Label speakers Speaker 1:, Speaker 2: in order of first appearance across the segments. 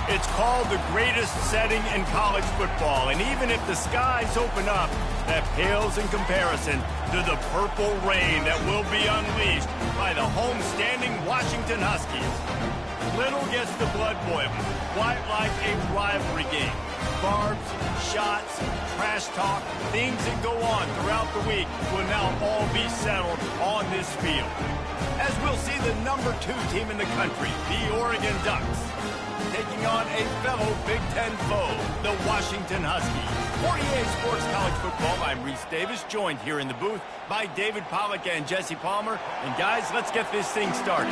Speaker 1: It's called the greatest setting in college football, and even if the skies open up, that pales in comparison to the purple rain that will be unleashed by the homestanding Washington Huskies. Little gets the blood boiling, quite like a rivalry game. Barbs, shots, trash talk, things that go on throughout the week will now all be settled on this field. As we'll see the number 2 team in the country, the Oregon Ducks, taking on a fellow Big Ten foe, the Washington Huskies. For EA Sports College Football, I'm Reese Davis, joined here in the booth by David Pollack and Jesse Palmer. And guys, let's get this thing started.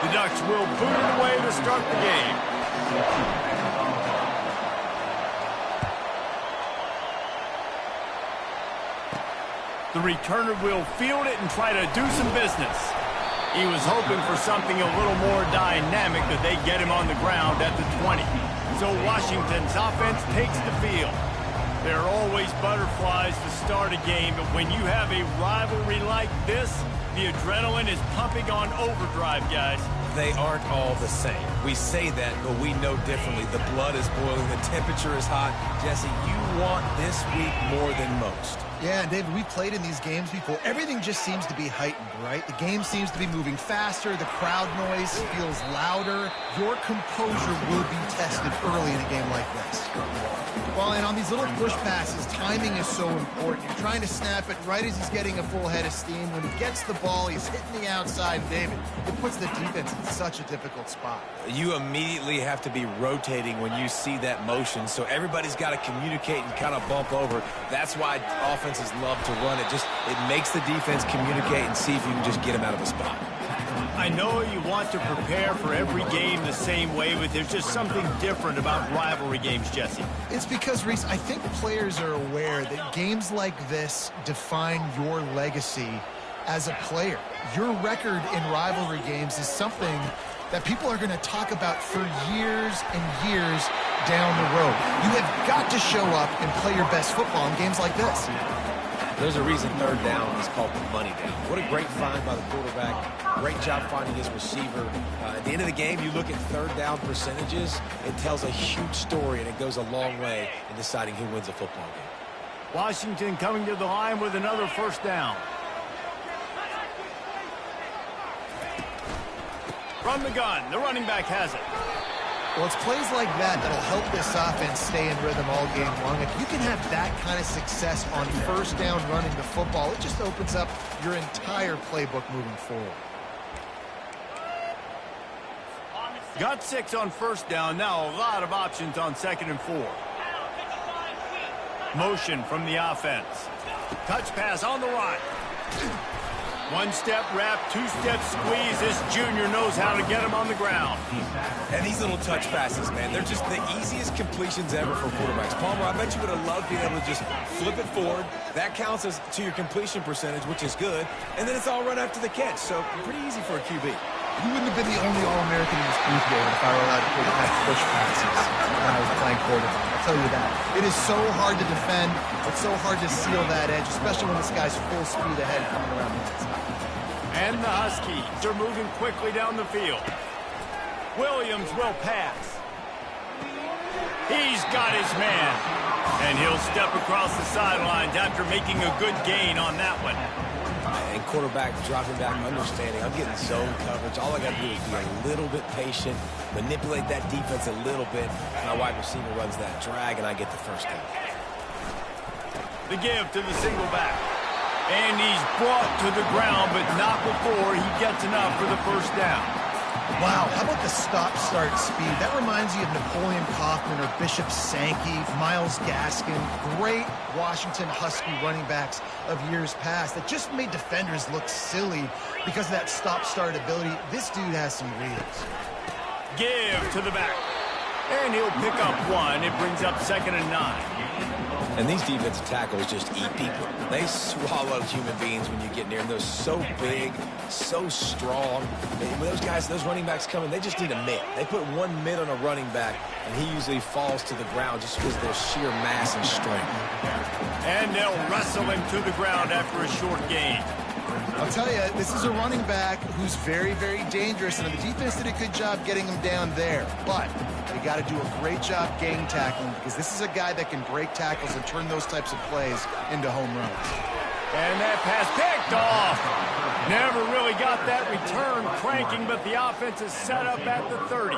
Speaker 1: The Ducks will boot it away to start the game. The returner will field it and try to do some business. He was hoping for something a little more dynamic, that they get him on the ground at the 20. So Washington's offense takes the field. There are always butterflies to start a game, but when you have a rivalry like this, the adrenaline is pumping on overdrive, guys.
Speaker 2: They aren't all the same. We say that, but we know differently. The blood is boiling. The temperature is hot. Jesse, you want this week more than most.
Speaker 3: Yeah, and David, we played in these games before. Everything just seems to be heightened, right? The game seems to be moving faster. The crowd noise feels louder. Your composure will be tested early in a game like this. Well, and on these little push passes, timing is so important. You're trying to snap it right as he's getting a full head of steam. When he gets the ball, he's hitting the outside. David, it puts the defense in such a difficult spot.
Speaker 2: You immediately have to be rotating when you see that motion, so everybody's got to communicate and kind of bump over. That's why offenses love to run it. It makes the defense communicate and see if you can just get them out of a spot.
Speaker 1: I know you want to prepare for every game the same way, but there's just something different about rivalry games, Jesse.
Speaker 3: It's because, Reese, I think players are aware that games like this define your legacy as a player. Your record in rivalry games is something that people are going to talk about for years and years down the road. You have got to show up and play your best football in games like this.
Speaker 2: There's a reason third down is called the money down. What a great find by the quarterback. Great job finding his receiver. At the end of the game, you look at third down percentages. It tells a huge story, and it goes a long way in deciding who wins a football game.
Speaker 1: Washington coming to the line with another first down. From the gun, the running back has it.
Speaker 3: Well, it's plays like that that'll help this offense stay in rhythm all game long. If you can have that kind of success on first down running the football, it just opens up your entire playbook moving forward.
Speaker 1: Got 6 on first down. Now a lot of options on 2nd and 4. Motion from the offense. Touch pass on the right. One-step wrap, two-step squeeze. This junior knows how to get him on the ground.
Speaker 2: And these little touch passes, man, they're just the easiest completions ever for quarterbacks. Palmer, I bet you would have loved being able to just flip it forward. That counts as to your completion percentage, which is good. And then it's all run after the catch, so pretty easy for a QB.
Speaker 3: You wouldn't have been the only All-American in this booth, David, if I were allowed to quarterback push passes when I was playing quarterback. I'll tell you that. It is so hard to defend. It's so hard to seal that edge, especially when this guy's full speed ahead coming around the inside.
Speaker 1: And the Huskies are moving quickly down the field. Williams will pass. He's got his man. And he'll step across the sidelines after making a good gain on that one.
Speaker 2: And quarterback dropping back, understanding, I'm getting zone coverage. All I got to do is be a little bit patient, manipulate that defense a little bit. My wide receiver runs that drag, and I get the first down.
Speaker 1: The give to the single back. And he's brought to the ground, but not before he gets enough for the first down.
Speaker 3: Wow, how about the stop-start speed? That reminds you of Napoleon Kaufman or Bishop Sankey, Myles Gaskin, great Washington Husky running backs of years past that just made defenders look silly because of that stop-start ability. This dude has some wheels.
Speaker 1: Give to the back. And he'll pick up one. It brings up 2nd and 9.
Speaker 2: And these defensive tackles just eat people. They swallow human beings when you get near them. They're so big, so strong. When those guys, those running backs come in, they just need a mitt. They put one mitt on a running back, and he usually falls to the ground just because of their sheer mass and strength.
Speaker 1: And they'll wrestle him to the ground after a short gain.
Speaker 3: I'll tell you, this is a running back who's very, very dangerous, and the defense did a good job getting him down there. But they got to do a great job gang tackling, because this is a guy that can break tackles and turn those types of plays into home runs.
Speaker 1: And that pass picked off. Never really got that return cranking, but the offense is set up at the 30.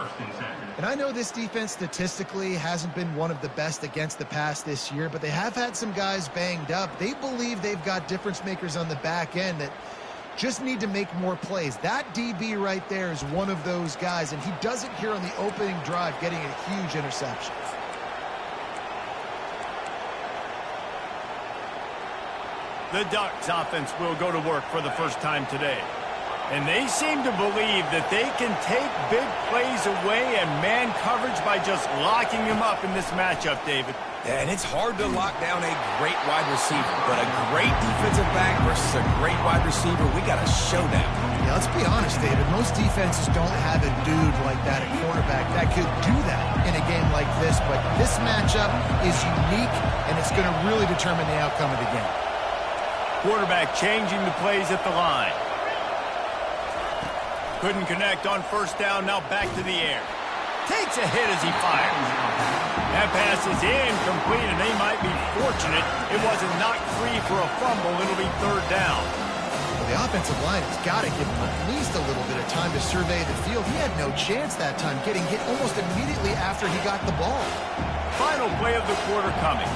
Speaker 3: And I know this defense statistically hasn't been one of the best against the pass this year, but they have had some guys banged up. They believe they've got difference makers on the back end that just need to make more plays. That DB right there is one of those guys, and he does it here on the opening drive, getting a huge interception.
Speaker 1: The Ducks offense will go to work for the first time today. And they seem to believe that they can take big plays away and man coverage by just locking him up in this matchup, David.
Speaker 2: Yeah, and it's hard to lock down a great wide receiver, but a great defensive back versus a great wide receiver, we got a showdown.
Speaker 3: Yeah, let's be honest, David. Most defenses don't have a dude like that at cornerback that could do that in a game like this, but this matchup is unique, and it's going to really determine the outcome of the game.
Speaker 1: Quarterback changing the plays at the line. Couldn't connect on first down, now back to the air. Takes a hit as he fires. That pass is incomplete, and they might be fortunate it wasn't knocked free for a fumble. It'll be third down.
Speaker 3: Well, the offensive line has got to give him at least a little bit of time to survey the field. He had no chance that time, getting hit almost immediately after he got the ball.
Speaker 1: Final play of the quarter coming.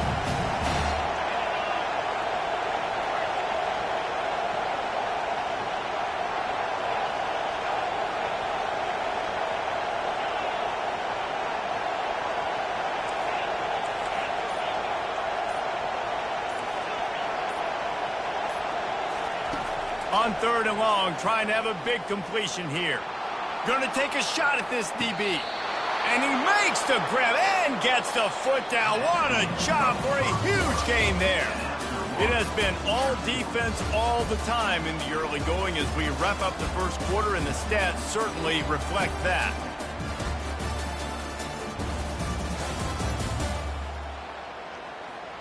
Speaker 1: On third and long, trying to have a big completion here. Going to take a shot at this DB. And he makes the grab and gets the foot down. What a job for a huge gain there. It has been all defense all the time in the early going as we wrap up the first quarter, and the stats certainly reflect that.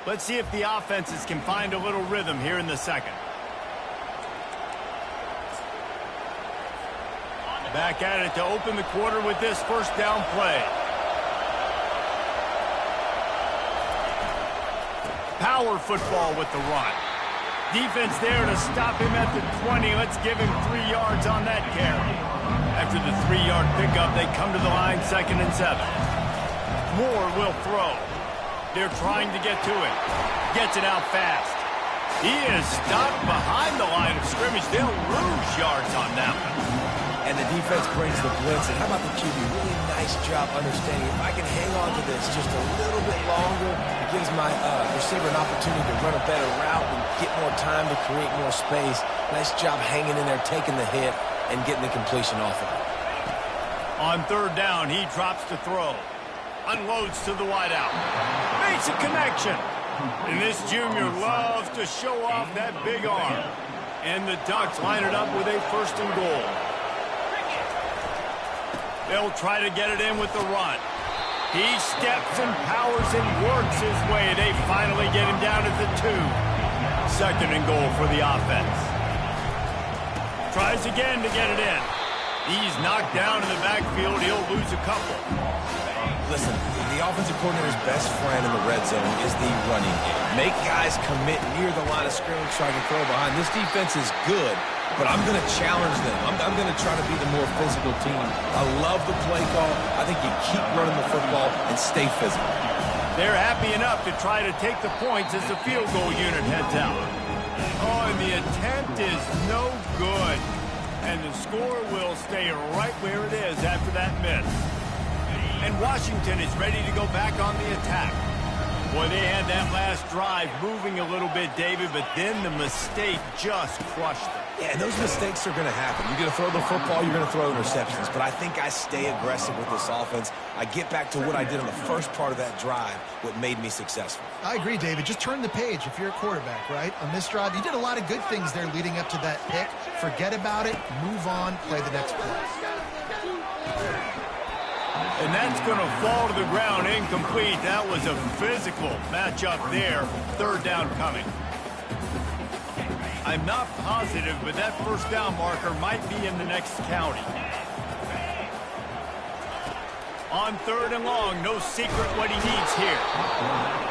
Speaker 1: Let's see if the offenses can find a little rhythm here in the second. Back at it to open the quarter with this first down play. Power football with the run. Defense there to stop him at the 20. Let's give him 3 yards on that carry. After the 3-yard pickup, they come to the line 2nd and 7. Moore will throw. They're trying to get to it. Gets it out fast. He is stopped behind the line of scrimmage. They'll lose yards on that one.
Speaker 2: And the defense brings the blitz. And how about the QB? Really nice job understanding. If I can hang on to this just a little bit longer, it gives my receiver an opportunity to run a better route and get more time to create more space. Nice job hanging in there, taking the hit, and getting the completion off of it.
Speaker 1: On third down, he drops to throw. Unloads to the wideout. Makes a connection. And this junior loves to show off that big arm. And the Ducks line it up with a 1st and goal. They'll try to get it in with the run. He steps and powers and works his way. They finally get him down at the 2. 2nd and goal for the offense. Tries again to get it in. He's knocked down in the backfield. He'll lose a couple.
Speaker 2: Listen, the offensive coordinator's best friend in the red zone is the running game. Make guys commit near the line of scrimmage so I can throw behind. This defense is good, but I'm going to challenge them. I'm going to try to be the more physical team. I love the play call. I think you keep running the football and stay physical.
Speaker 1: They're happy enough to try to take the points as the field goal unit heads out. Oh, and the attempt is no good. And the score will stay right where it is after that miss. And Washington is ready to go back on the attack. Boy, they had that last drive moving a little bit, David, but then the mistake just crushed them.
Speaker 2: Yeah, and those mistakes are going to happen. You're going to throw the football, you're going to throw interceptions. But I think I stay aggressive with this offense. I get back to what I did on the first part of that drive, what made me successful. I
Speaker 3: agree, David. Just turn the page if you're a quarterback, right? On this drive, you did a lot of good things there leading up to that pick. Forget about it, move on, play the next play.
Speaker 1: And that's going to fall to the ground incomplete. That was a physical matchup there. 3rd down coming. I'm not positive, but that first down marker might be in the next county. On 3rd and long, no secret what he needs here.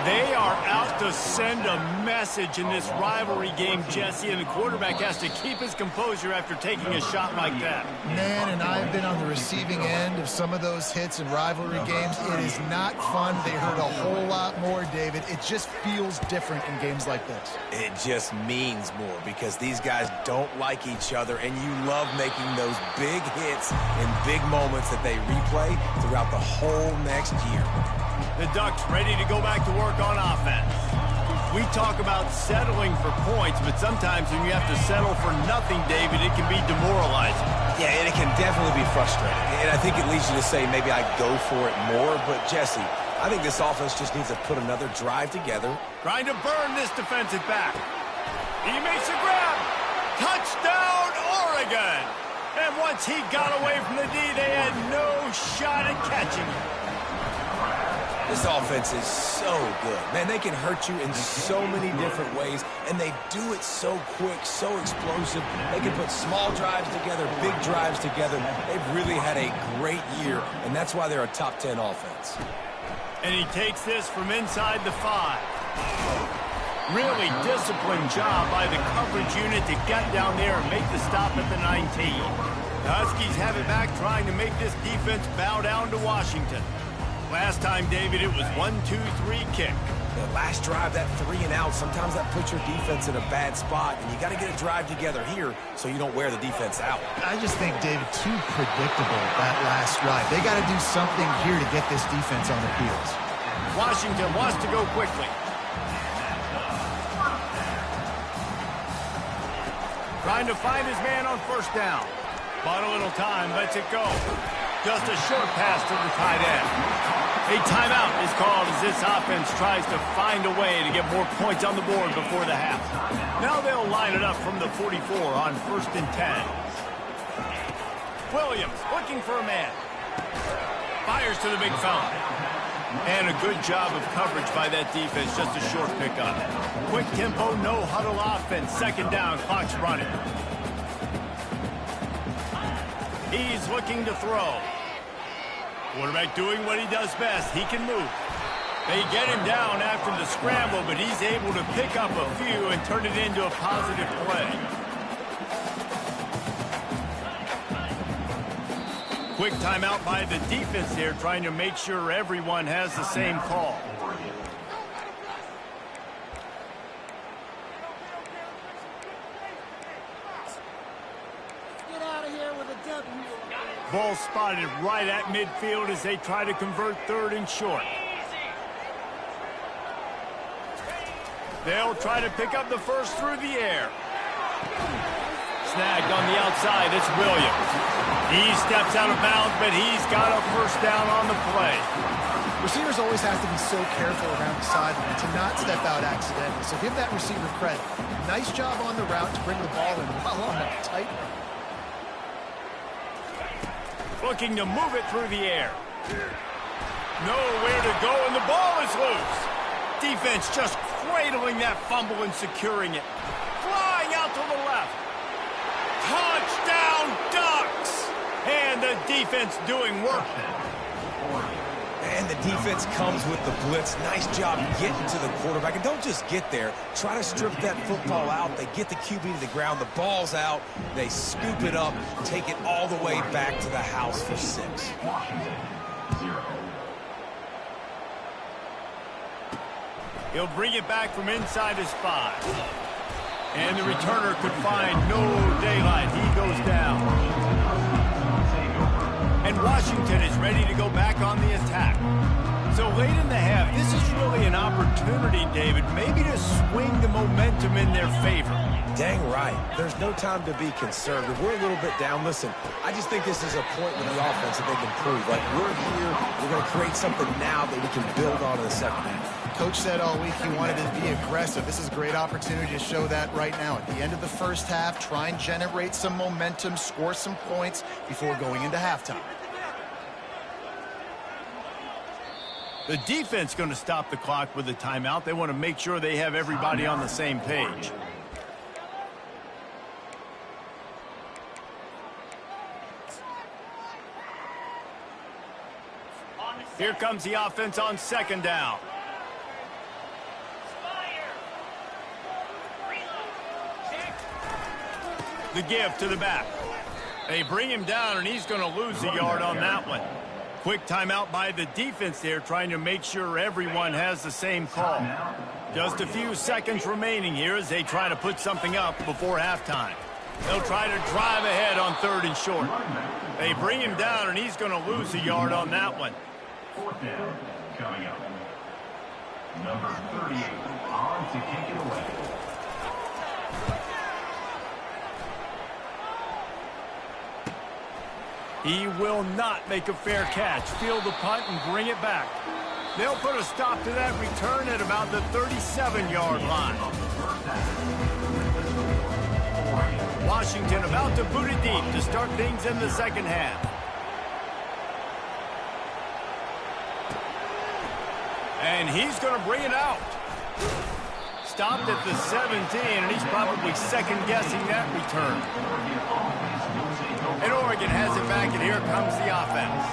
Speaker 1: They are out to send a message in this rivalry game, Jesse, and the quarterback has to keep his composure after taking a shot like that.
Speaker 3: Man, and I've been on the receiving end of some of those hits in rivalry games. It is not fun. They hurt a whole lot more, David. It just feels different in games like this.
Speaker 2: It just means more because these guys don't like each other, and you love making those big hits in big moments that they replay throughout the whole next year.
Speaker 1: The Ducks ready to go back to work on offense. We talk about settling for points, but sometimes when you have to settle for nothing, David, it can be demoralizing.
Speaker 2: Yeah, and it can definitely be frustrating. And I think it leads you to say maybe I go for it more. But, Jesse, I think this offense just needs to put another drive together.
Speaker 1: Trying to burn this defensive back. He makes a grab. Touchdown, Oregon. And once he got away from the D, they had no shot at catching him.
Speaker 2: This offense is so good. Man, they can hurt you in so many different ways, and they do it so quick, so explosive. They can put small drives together, big drives together. They've really had a great year, and that's why they're a top 10 offense.
Speaker 1: And he takes this from inside the 5. Really disciplined job by the coverage unit to get down there and make the stop at the 19. The Huskies have it back, trying to make this defense bow down to Washington. Last time, David, it was 1-2-3 kick.
Speaker 2: The last drive, that 3 and out, sometimes that puts your defense in a bad spot, and you got to get a drive together here so you don't wear the defense out.
Speaker 3: I just think, David, too predictable that last drive. They got to do something here to get this defense on their heels.
Speaker 1: Washington wants to go quickly. Trying to find his man on 1st down. Bought a little time, lets it go. Just a short pass to the tight end. A timeout is called as this offense tries to find a way to get more points on the board before the half. Now they'll line it up from the 44 on 1st and 10. Williams looking for a man. Fires to the big fella. And a good job of coverage by that defense, just a short pickup. Quick tempo, no huddle offense. 2nd down, clock's running. He's looking to throw. Quarterback doing what he does best. He can move. They get him down after the scramble, but he's able to pick up a few and turn it into a positive play. Quick timeout by the defense there, trying to make sure everyone has the same call.
Speaker 4: Get out of here with a W.
Speaker 1: Ball spotted right at midfield as they try to convert 3rd and short. They'll try to pick up the first through the air. Snagged on the outside, it's Williams. He steps out of bounds, but he's got a 1st down on the play.
Speaker 3: Receivers always have to be so careful around the sideline to not step out accidentally, so give that receiver credit. Nice job on the route to bring the ball in while on that tight one.
Speaker 1: Looking to move it through the air. Nowhere to go, and the ball is loose. Defense just cradling that fumble and securing it. Flying out to the left. Touchdown, Ducks! And the defense doing work.
Speaker 2: And the defense comes with the blitz. Nice job getting to the quarterback. And don't just get there. Try to strip that football out. They get the QB to the ground. The ball's out. They scoop it up, take it all the way back to the house for 6.
Speaker 1: He'll bring it back from inside his 5. And the returner could find no daylight. He goes down. And Washington is ready to go back on the attack. So late in the half, this is really an opportunity, David, maybe to swing the momentum in their favor.
Speaker 2: Dang right. There's no time to be conservative. We're a little bit down. Listen, I just think this is a point with the offense that they can prove. Like, we're here, we're going to create something now that we can build on in the 2nd half.
Speaker 3: Coach said all week he wanted to be aggressive. This is a great opportunity to show that right now. At the end of the 1st half, try and generate some momentum, score some points before going into halftime.
Speaker 1: The defense going to stop the clock with a timeout. They want to make sure they have everybody on the same page. Here comes the offense on second down. The give to the back. They bring him down, and he's going to lose a yard on that one. Quick timeout by the defense there, trying to make sure everyone has the same call. Just a few seconds remaining here as they try to put something up before halftime. They'll try to drive ahead on 3rd and short. They bring him down, and he's going to lose a yard on that one.
Speaker 4: 4th down coming up. Number 38 on to kick it away.
Speaker 1: He will not make a fair catch. Field the punt and bring it back. They'll put a stop to that return at about the 37-yard line. Washington about to boot it deep to start things in the second half. And he's going to bring it out. Stopped at the 17, and he's probably second-guessing that return. And Oregon has it back, and here comes the offense.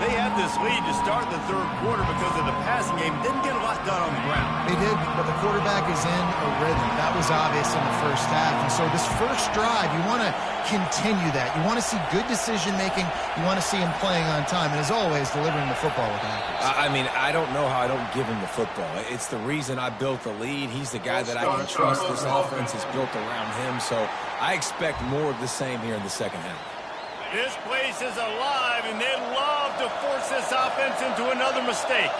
Speaker 1: They had this lead to start the 3rd quarter because of the passing game. Didn't get a lot done on the ground.
Speaker 3: They did, but the quarterback is in a rhythm. That was obvious in the first half. And so this first drive, you want to continue that. You want to see good decision-making. You want to see him playing on time. And as always, delivering the football with accuracy.
Speaker 2: I mean, I don't know how I don't give him the football. It's the reason I built the lead. He's the guy that I can trust. This offense is built around him. So I expect more of the same here in the second half.
Speaker 1: This place is alive, and they love to force this offense into another mistake.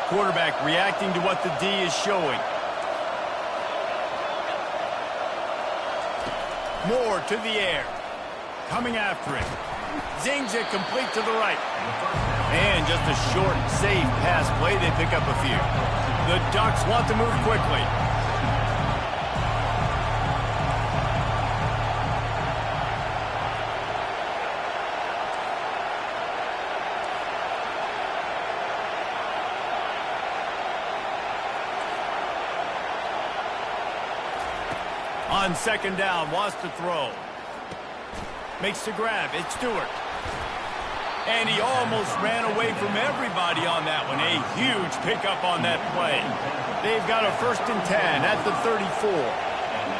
Speaker 1: Quarterback reacting to what the D is showing. Moore to the air. Coming after him. Zings it complete to the right. And just a short, safe pass play. They pick up a few. The Ducks want to move quickly. On second down, wants to throw. Makes the grab. It's Stewart. And he almost ran away from everybody on that one. A huge pickup on that play. They've got a 1st and 10 at the 34.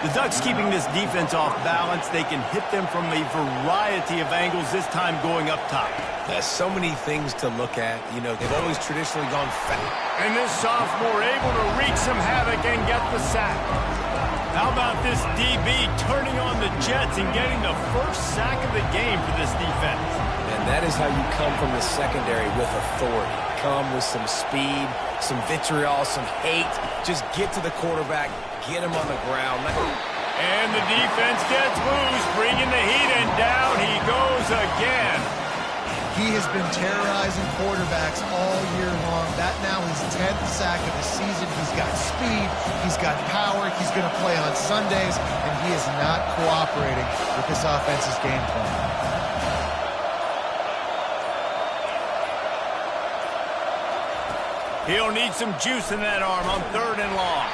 Speaker 1: The Ducks keeping this defense off balance. They can hit them from a variety of angles, this time going up top.
Speaker 2: There's so many things to look at. You know, they've always traditionally gone fast.
Speaker 1: And this sophomore able to wreak some havoc and get the sack. How about this DB turning on the Jets and getting the first sack of the game for this defense?
Speaker 2: And that is how you come from the secondary with authority. Come with some speed, some vitriol, some hate. Just get to the quarterback, get him on the ground.
Speaker 1: And the defense gets loose, bringing the heat, and down he goes again.
Speaker 3: He has been terrorizing quarterbacks all year long. That now is 10th sack of the season. He's got speed. He's got power. He's going to play on Sundays, and he is not cooperating with this offense's game plan.
Speaker 1: He'll need some juice in that arm on 3rd and long.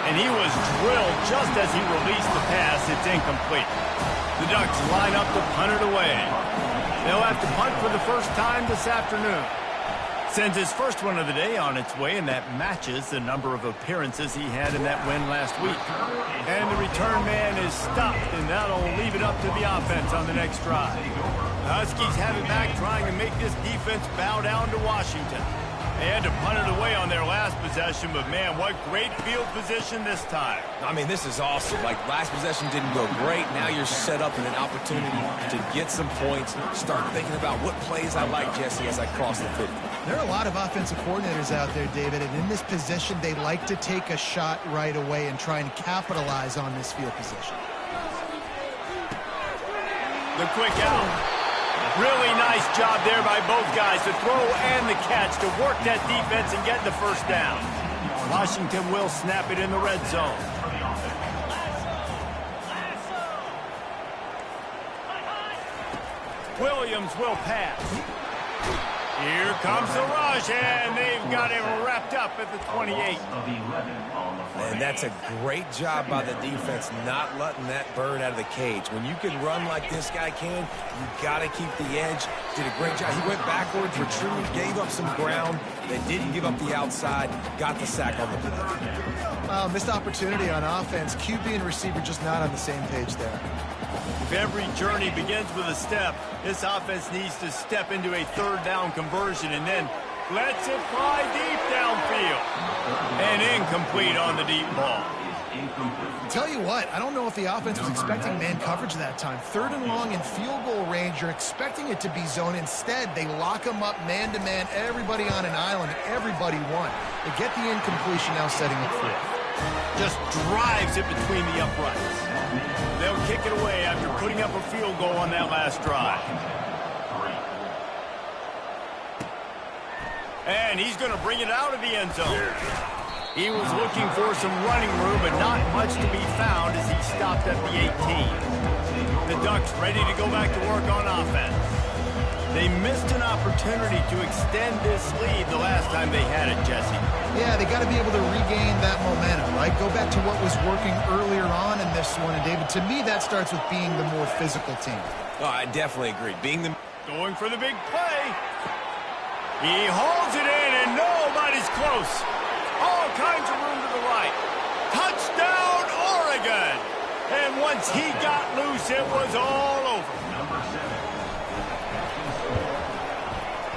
Speaker 1: And he was drilled just as he released the pass. It's incomplete. The Ducks line up to punt it away. They'll have to punt for the first time this afternoon. Sends his first one of the day on its way, and that matches the number of appearances he had in that win last week. And the return man is stopped, and that'll leave it up to the offense on the next drive. The Huskies have it back, trying to make this defense bow down to Washington. They had to punt it away on their last possession, but man, what great field position this time.
Speaker 2: I mean, this is awesome. Like, last possession didn't go great. Now you're set up in an opportunity to get some points. Start thinking about what plays I like, Jesse, as I cross the 50.
Speaker 3: There are a lot of offensive coordinators out there, David, and in this position, they like to take a shot right away and try and capitalize on this field position.
Speaker 1: The quick out. Really nice job there by both guys, the throw and the catch, to work that defense and get the first down. Washington will snap it in the red zone. Williams will pass. Here comes the rush, and they've got him wrapped up at the 28.
Speaker 2: And that's a great job by the defense not letting that bird out of the cage. When you can run like this guy can, you got to keep the edge. Did a great job. He went backwards, retrieved, gave up some ground. They didn't give up the outside, got the sack on the play.
Speaker 3: Missed opportunity on offense. QB and receiver just not on the same page there.
Speaker 1: If every journey begins with a step, this offense needs to step into a third down conversion and then lets it fly deep downfield. And incomplete on the deep ball.
Speaker 3: Tell you what, I don't know if the offense was expecting man coverage that time. Third and long in field goal range, you're expecting it to be zone. Instead, they lock them up man-to-man, everybody on an island, everybody won. They get the incompletion, now setting it free.
Speaker 1: Just drives it between the uprights. They'll kick it away after putting up a field goal on that last drive. And he's going to bring it out of the end zone. He was looking for some running room, but not much to be found as he stopped at the 18. The Ducks ready to go back to work on offense. They missed an opportunity to extend this lead the last time they had it, Jesse.
Speaker 3: Yeah, they got to be able to regain that momentum, right? Go back to what was working earlier on in this one. And, David, to me, that starts with being the more physical team.
Speaker 2: Oh, I definitely agree.
Speaker 1: Going for the big play. He holds it in, and nobody's close. All kinds of room to the right. Touchdown, Oregon! And once he got loose, it was all over.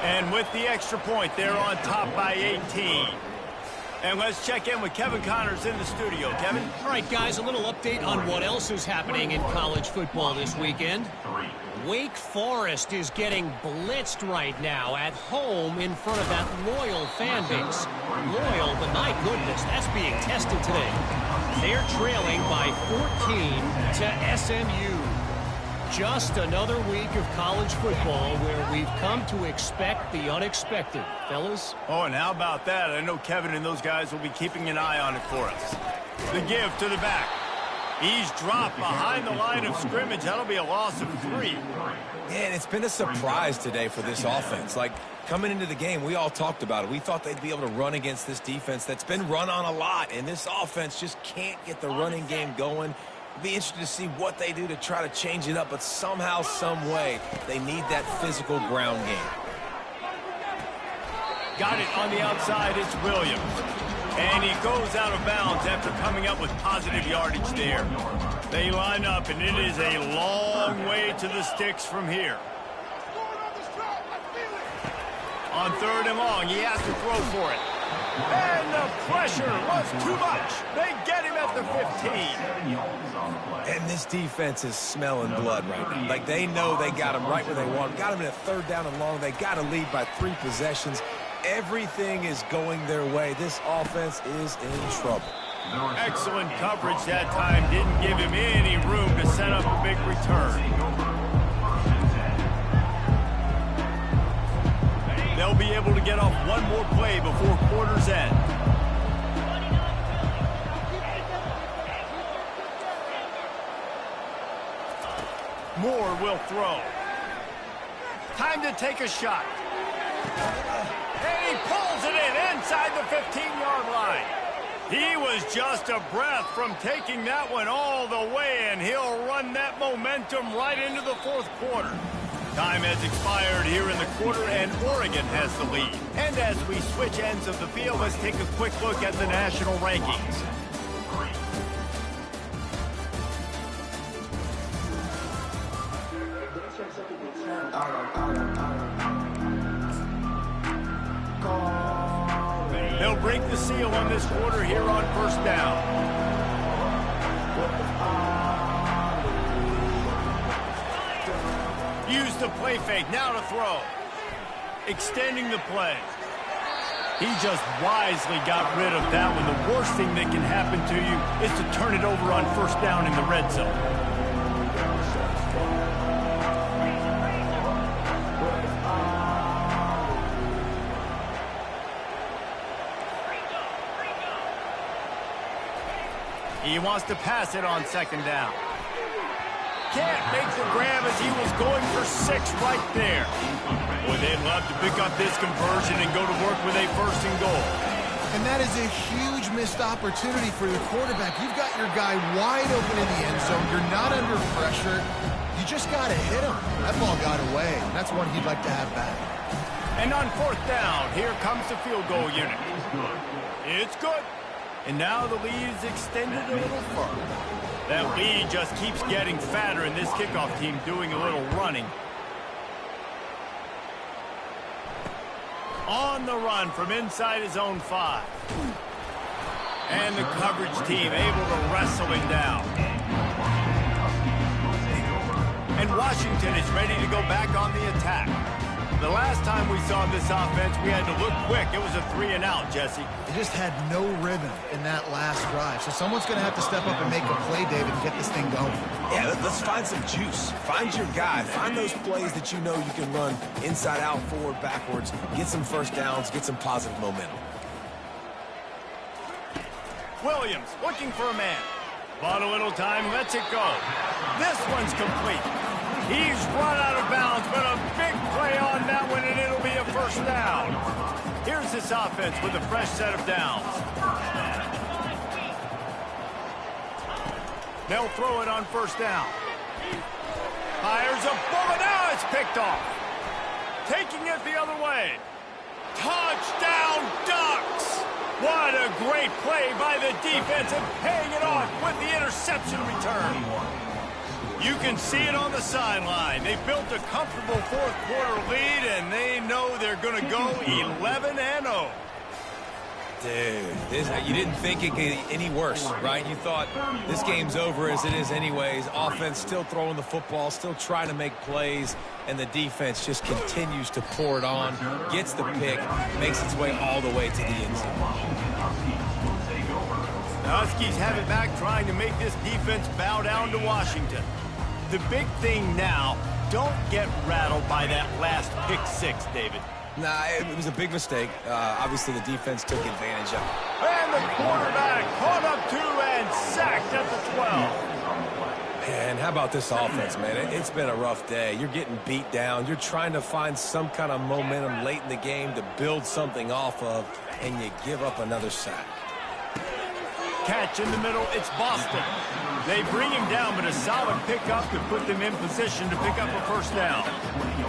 Speaker 1: And with the extra point, they're on top by 18. And let's check in with Kevin Connors in the studio. Kevin?
Speaker 5: All right, guys, a little update on what else is happening in college football this weekend. Wake Forest is getting blitzed right now at home in front of that Loyal fan base. Loyal, but my goodness, that's being tested today. They're trailing by 14 to SMU. Just another week of college football where we've come to expect the unexpected. Fellas?
Speaker 1: Oh, and how about that? I know Kevin and those guys will be keeping an eye on it for us. The give to the back. He's dropped behind the line of scrimmage. That'll be a loss of 3.
Speaker 2: Yeah, and it's been a surprise today for this offense. Like, coming into the game, we all talked about it. We thought they'd be able to run against this defense that's been run on a lot, and this offense just can't get the running game going. It'll be interesting to see what they do to try to change it up, but somehow, some way, they need that physical ground game.
Speaker 1: Got it on the outside. It's Williams. And he goes out of bounds after coming up with positive yardage there. They line up, and it is a long way to the sticks from here. On third and long, he has to throw for it. And the pressure was too much. They get him at the 15.
Speaker 2: And this defense is smelling blood right now. Like, they know they got him right where they want him. Got him in a third down and long. They got to lead by 3 possessions. Everything is going their way. This offense is in trouble.
Speaker 1: Excellent coverage that time. Didn't give him any room to set up a big return. They'll be able to get off one more play before quarter's end. Moore will throw. Time to take a shot. And he pulls it in inside the 15-yard line. He was just a breath from taking that one all the way, and he'll run that momentum right into the fourth quarter. Time has expired here in the quarter, and Oregon has the lead. And as we switch ends of the field, let's take a quick look at the national rankings. They'll break the seal on this quarter here on first down. Use the play fake, now to throw. Extending the play. He just wisely got rid of that one. The worst thing that can happen to you is to turn it over on first down in the red zone. He wants to pass it on second down. can't make the grab as he was going for 6 right there. Boy, they'd love to pick up this conversion and go to work with a 1st and goal.
Speaker 3: And that is a huge missed opportunity for the quarterback. You've got your guy wide open in the end zone. You're not under pressure. You just got to hit him. That ball got away. That's one he'd like to have back.
Speaker 1: And on 4th down, here comes the field goal unit. It's good. And now the lead is extended a little further. That lead just keeps getting fatter, and this kickoff team doing a little running. On the run from inside his own 5. And the coverage team able to wrestle him down. And Washington is ready to go back on the attack. The last time we saw this offense, we had to look quick. It was a 3-and-out, Jesse.
Speaker 3: They just had no rhythm in that last drive. So someone's going to have to step up and make a play, David, and get this thing going.
Speaker 2: Yeah, let's find some juice. Find your guy. Find those plays that you know you can run inside out, forward, backwards. Get some 1st downs. Get some positive momentum.
Speaker 1: Williams looking for a man. Bought a little time, lets it go. This one's complete. He's run out of bounds, but a big play on that one, and it'll be a 1st down. Here's this offense with a fresh set of downs. They'll throw it on 1st down. Fires a bullet. Now it's picked off. Taking it the other way. Touchdown, Ducks! What a great play by the defense and paying it off with the interception return. You can see it on the sideline. They built a comfortable 4th quarter lead, and they know they're going to go 11-0.
Speaker 2: Dude, you didn't think it could get any worse, right? You thought this game's over as it is anyways. Offense still throwing the football, still trying to make plays, and the defense just continues to pour it on, gets the pick, makes its way all the way to the end zone.
Speaker 1: The Huskies have it back, trying to make this defense bow down to Washington. The big thing now, don't get rattled by that last pick 6, David.
Speaker 2: Nah, it was a big mistake. Obviously, the defense took advantage of it.
Speaker 1: And the quarterback caught up to and sacked at the 12.
Speaker 2: And how about this offense, man? It's been a rough day. You're getting beat down. You're trying to find some kind of momentum late in the game to build something off of, and you give up another sack.
Speaker 1: Catch in the middle, it's Boston. They bring him down, but a solid pickup to put them in position to pick up a 1st down.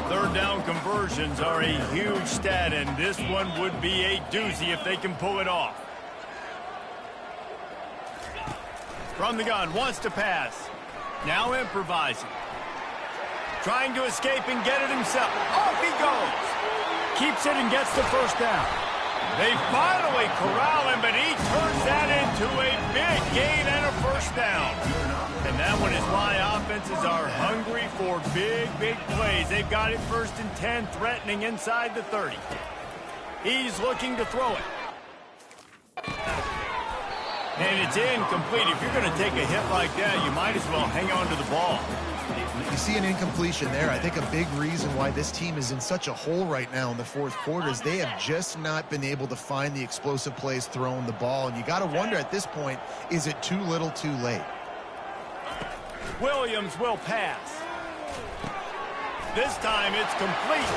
Speaker 1: 3rd down conversions are a huge stat, and this one would be a doozy if they can pull it off. From the gun, wants to pass. Now improvising. Trying to escape and get it himself. Off he goes. Keeps it and gets the 1st down. They finally corral him, but he turns that into a big gain and a 1st down. And that one is why offenses are hungry for big, big plays. They've got it 1st and 10, threatening inside the 30. He's looking to throw it. And it's incomplete. If you're going to take a hit like that, you might as well hang on to the ball.
Speaker 3: You see an incompletion there. I think a big reason why this team is in such a hole right now in the 4th quarter is they have just not been able to find the explosive plays throwing the ball. And you got to wonder at this point, is it too little too late?
Speaker 1: Williams will pass. This time it's complete.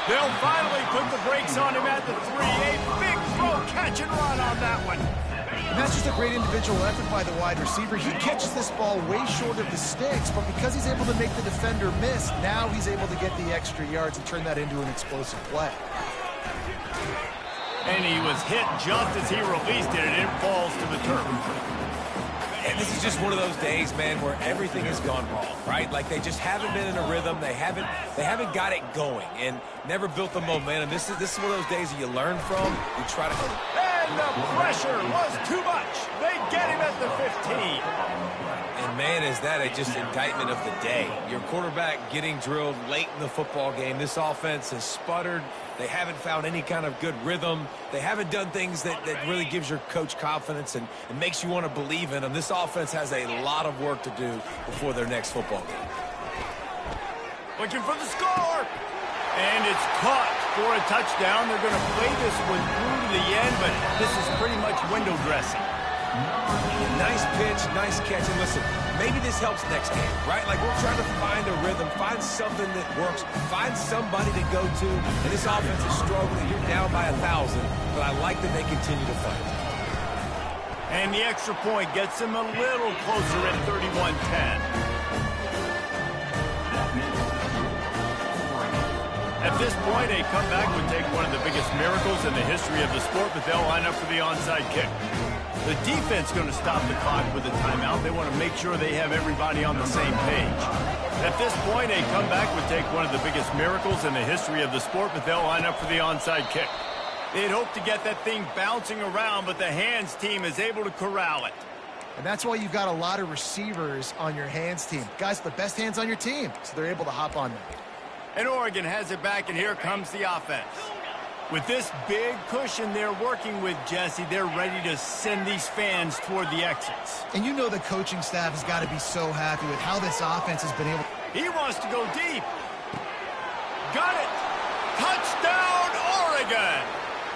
Speaker 1: They'll finally put the brakes on him at the 3. A big throw, catch and run on that one.
Speaker 3: And that's just a great individual effort by the wide receiver. He catches this ball way short of the sticks, but because he's able to make the defender miss, now he's able to get the extra yards and turn that into an explosive play.
Speaker 1: And he was hit just as he released it, and it falls to the turf.
Speaker 2: And this is just one of those days, man, where everything has gone wrong, right? Like they just haven't been in a rhythm. They haven't got it going and never built the momentum. This is one of those days that you learn from. You try to.
Speaker 1: And the pressure was too much. They get him at the 15.
Speaker 2: And man, is that just indictment of the day. Your quarterback getting drilled late in the football game. This offense has sputtered. They haven't found any kind of good rhythm. They haven't done things that really gives your coach confidence and makes you want to believe in them. This offense has a lot of work to do before their next football game.
Speaker 1: Looking for the score. And it's caught for a touchdown. They're going to play this one through to the end, but this is pretty much window dressing.
Speaker 2: Nice pitch, nice catch. And listen, maybe this helps next game, right? Like we're trying to find a rhythm, find something that works, find somebody to go to. And this offense is struggling. You're down by 1,000, but I like that they continue to fight.
Speaker 1: And the extra point gets them a little closer at 31-10. At this point, a comeback would take one of the biggest miracles in the history of the sport, but they'll line up for the onside kick. The defense going to stop the clock with a timeout. They want to make sure they have everybody on the same page. At this point, a comeback would take one of the biggest miracles in the history of the sport, but they'll line up for the onside kick. They'd hope to get that thing bouncing around, but the hands team is able to corral it.
Speaker 3: And that's why you've got a lot of receivers on your hands team. Guys, the best hands on your team, so they're able to hop on them.
Speaker 1: And Oregon has it back, and here comes the offense. With this big cushion they're working with, Jesse, they're ready to send these fans toward the exits.
Speaker 3: And you know the coaching staff has got to be so happy with how this offense has been able.
Speaker 1: He wants to go deep. Got it. Touchdown, Oregon.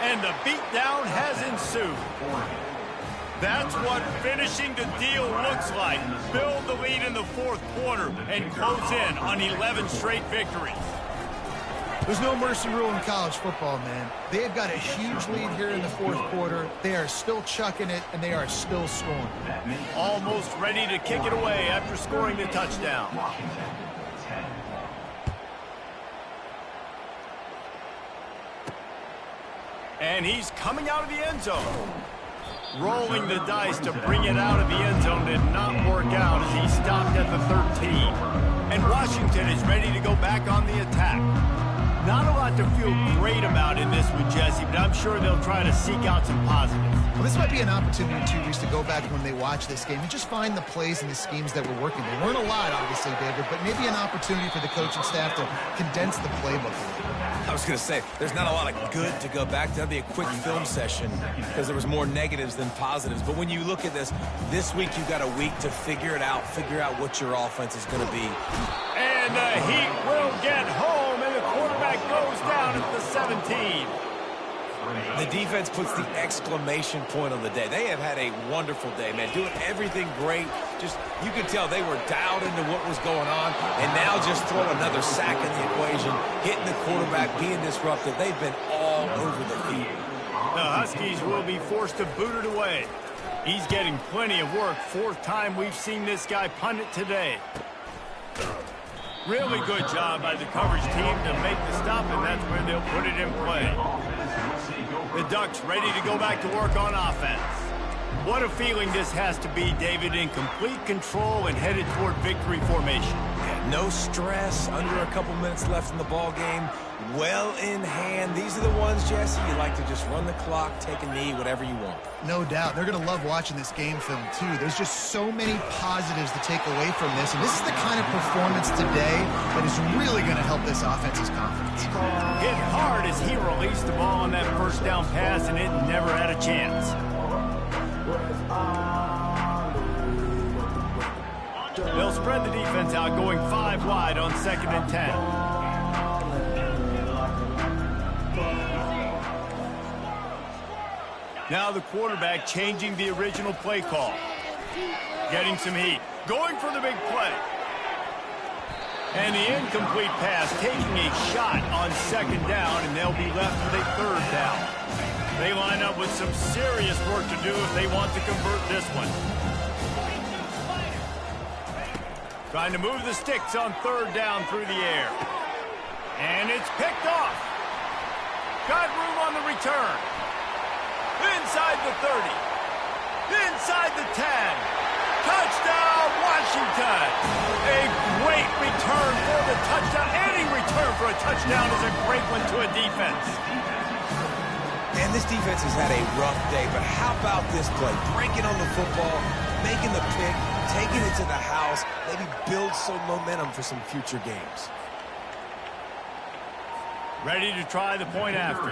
Speaker 1: And the beatdown has ensued. That's what finishing the deal looks like. Build the lead in the fourth quarter and close in on 11 straight victories.
Speaker 3: There's no mercy rule in college football, man. They've got a huge lead here in the fourth quarter. They are still chucking it, and they are still scoring.
Speaker 1: Almost ready to kick it away after scoring the touchdown. And he's coming out of the end zone. Rolling the dice to bring it out of the end zone did not work out as he stopped at the 13. And Washington is ready to go back on the attack. Not a lot to feel great about in this one, Jesse, but I'm sure they'll try to seek out some positives.
Speaker 3: Well, this might be an opportunity, too, Reese, to go back when they watch this game and just find the plays and the schemes that were working. They weren't a lot, obviously, David, but maybe an opportunity for the coaching staff to condense the playbook a little.
Speaker 2: I was going to say, there's not a lot of good to go back to. That'd be a quick film session because there was more negatives than positives. But when you look at this week you've got a week to figure it out, figure out what your offense is going to be.
Speaker 1: And the Heat will get home, and the quarterback goes down at the 17.
Speaker 2: The defense puts the exclamation point on the day. They have had a wonderful day, man, doing everything great. Just, you could tell they were dialed into what was going on, and now just throw another sack in the equation, hitting the quarterback, being disruptive. They've been all over the field.
Speaker 1: The Huskies will be forced to boot it away. He's getting plenty of work. Fourth time we've seen this guy punt it today. Really good job by the coverage team to make the stop, and that's where they'll put it in play. The Ducks ready to go back to work on offense. What a feeling this has to be, David, in complete control and headed toward victory formation.
Speaker 2: Yeah, no stress, under a couple minutes left in the ball game, well in hand. These are the ones, Jesse, you like to just run the clock, take a knee, whatever you want.
Speaker 3: No doubt. They're going to love watching this game film, too. There's just so many positives to take away from this, and this is the kind of performance today that is really going to help this offense's confidence.
Speaker 1: Hit hard as he released the ball on that first down pass, and it never had a chance. They'll spread the defense out, going 5 wide on 2nd and 10. Now the quarterback changing the original play call. Getting some heat. Going for the big play. And the incomplete pass, taking a shot on 2nd down, and they'll be left with a 3rd down. They line up with some serious work to do if they want to convert this one. Trying to move the sticks on 3rd down through the air. And it's picked off. Got room on the return. Inside the 30. Inside the 10. Touchdown, Washington. A great return for the touchdown. Any return for a touchdown is a great one to a defense.
Speaker 2: And this defense has had a rough day, but how about this play? Breaking on the football, making the pick, taking it to the house, maybe build some momentum for some future games.
Speaker 1: Ready to try the point after.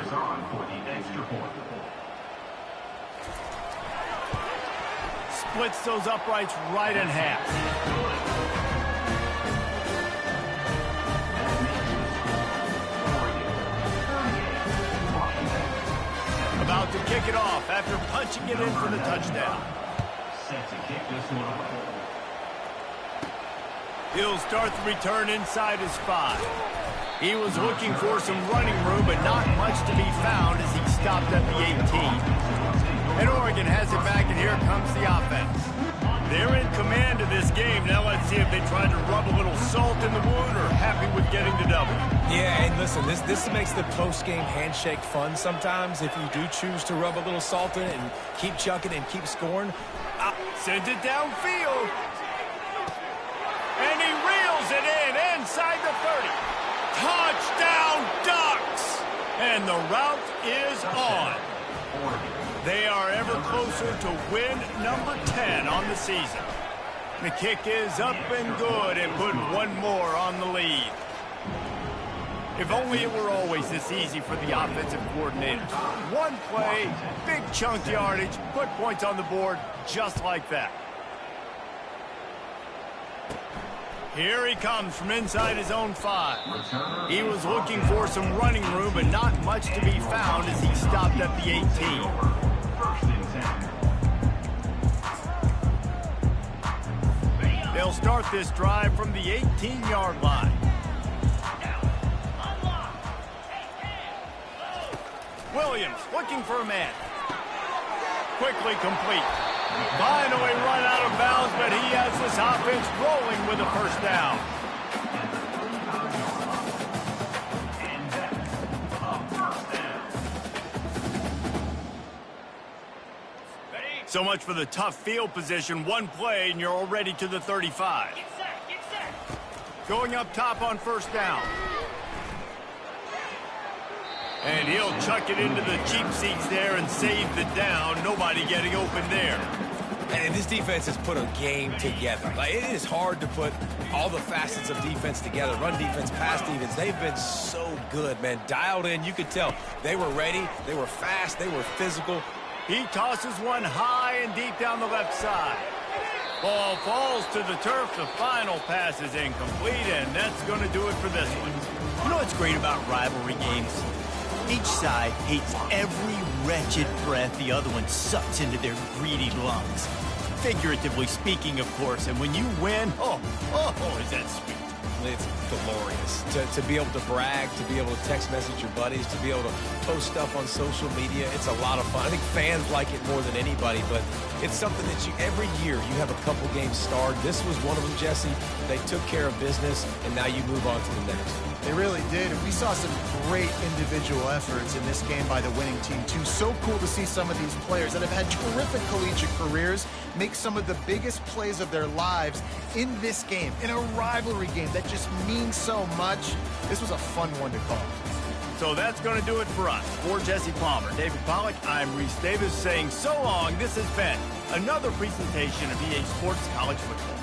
Speaker 1: Splits those uprights right in half. About to kick it off after punching it in for the touchdown.
Speaker 4: set to kick this one off.
Speaker 1: He'll start the return inside his 5. He was looking for some running room, but not much to be found as he stopped at the 18. And Oregon has it back, and here comes the offense. They're in command of this game. Now let's see if they try to rub a little salt in the wound or happy with getting the double.
Speaker 2: Yeah, and listen, this makes the post-game handshake fun sometimes if you do choose to rub a little salt in it and keep chucking and keep scoring.
Speaker 1: Sends it downfield. And he reels it in inside the 30. Touchdown Ducks! And the route is on. They are ever closer to win number 10 on the season. The kick is up and good and put one more on the lead. If only it were always this easy for the offensive coordinators. One play, big chunk yardage, put points on the board just like that. Here he comes from inside his own 5. He was looking for some running room, but not much to be found as he stopped at the 18. They'll start this drive from the 18-yard line. Williams looking for a man. Quickly complete. Finally run out of bounds, but he has this offense rolling with a first down. So much for the tough field position. One play, and you're already to the 35. Going up top on first down. And he'll chuck it into the cheap seats there and save the down. Nobody getting open there.
Speaker 2: And this defense has put a game together. Like, it is hard to put all the facets of defense together. Run defense, pass defense. They've been so good, man. Dialed in. You could tell they were ready. They were fast. They were physical.
Speaker 1: He tosses one high and deep down the left side. Ball falls to the turf. The final pass is incomplete, and that's going to do it for this one.
Speaker 6: You know what's great about rivalry games? Each side hates every wretched breath the other one sucks into their greedy lungs. Figuratively speaking, of course, and when you win, oh, is that sweet.
Speaker 2: It's glorious to be able to brag, to be able to text message your buddies, to be able to post stuff on social media. It's a lot of fun. I think fans like it more than anybody, but it's something that every year you have a couple games starred. This was one of them, Jesse. They took care of business, and now you move on to the next.
Speaker 3: They really did, and we saw some great individual efforts in this game by the winning team, too. So cool to see some of these players that have had terrific collegiate careers make some of the biggest plays of their lives in this game, in a rivalry game that just means so much. This was a fun one to call.
Speaker 1: So that's going to do it for us. For Jesse Palmer, David Pollack, I'm Reese Davis saying so long. This has been another presentation of EA Sports College Football.